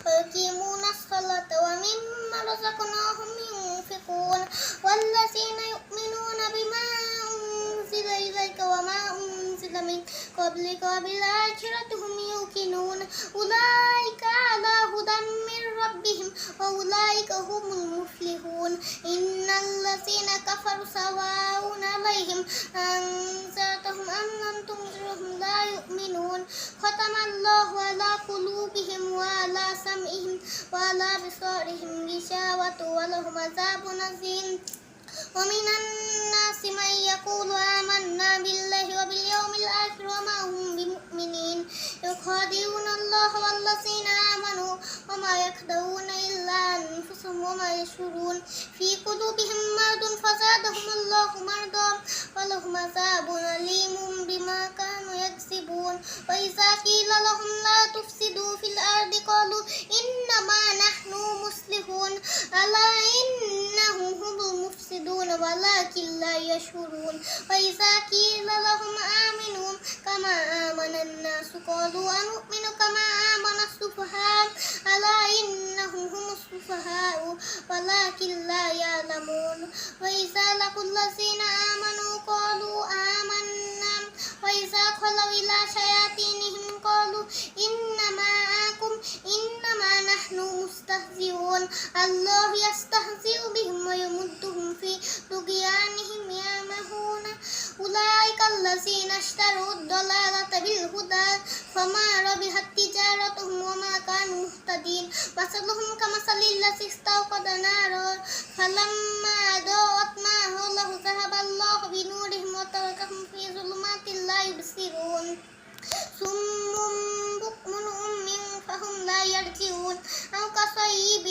ويقيمون الصلاة ومما رزقناهم ينفقون والذين يؤمنون بما أنزل إليك وما أنزل من قبلك وبالآخرة هم يوقنون أولئك على هدى من ربهم وأولئك هم المفلحون إن الذين كفروا سواء عليهم أنذرتهم أم لم تنذرهم لا يؤمنون ختم الله على قلوبهم وعلى سمعهم وعلى أبصارهم غشاوة ولهم عذاب عظيم ومن الناس من يقول آمنا بالله وباليوم الآخر وما هم بمؤمنين يخادعون الله والذين آمنوا وما يخدعون إلا أنفسهم وما يشعرون في قلوبهم مرض فزادهم الله مرضا ولهم عذاب أليم بما كانوا يكسبون وإذا قيل لهم لا تفسدوا في الأرض قالوا إنما نحن مصلحون ألا إنهم هم المفسدون ولكن لا يشعرون وإذا قيل لهم آمنوا كما آمن الناس قالوا أنؤمن كما آمن السفهاء ألا إنهم هم السفهاء ولكن لا يعلمون وإذا لقوا الذين آمنوا قالوا آمنا وإذا خلوا إلى شياطينهم قالوا إنما نحن مستهزئون الله يستهزئ بهم ويمدهم في طغيانهم يعمهون أولئك الذين اشتروا الضلالة بالهدى فما ربحت تجارتهم وما كانوا مهتدين مثلهم كمثل الذي استوقد نارا فلما أضاءت ما حوله ذهب الله بنورهم وتركهم في ظلمات لا يبصرون صم بكم عمي فهم لا يرجعون أو كصيب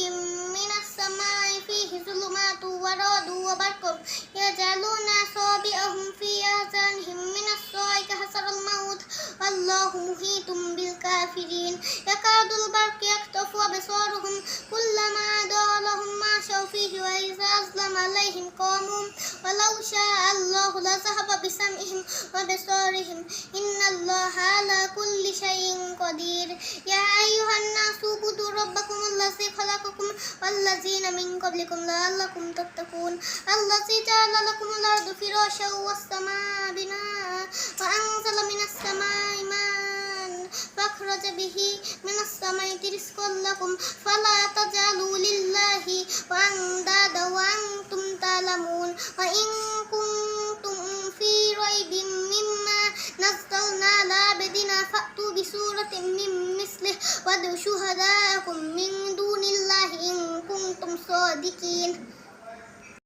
من السماء فيه ظلمات ورعد وبرق يجعلون أصابعهم في آذانهم من الصواعق حذر الموت والله محيط بالكافرين يكاد البرق يخطف أبصارهم كلما أضاء لهم مشوا فيه وإذا أظلم عليهم قاموا ولو شاء الله لذهب بسمعهم وبصارهم إن الله على كل شيء قدير يا أيها الناس اعبدوا ربكم الذي خلقكم والذين من قبلكم لعلكم تتقون الذي جعل لكم الأرض فراشا والسماء بناء وأنزل من السماء ماء فأخرج به من الثمرات رزقا لكم فلا تجعلوا لله أندادا وأنتم تعلمون وإن كنتم في ريب مما نزلنا على عبدنا فأتوا بسورة من مثله وادعوا شهداءكم من دون الله إن كنتم صادقين.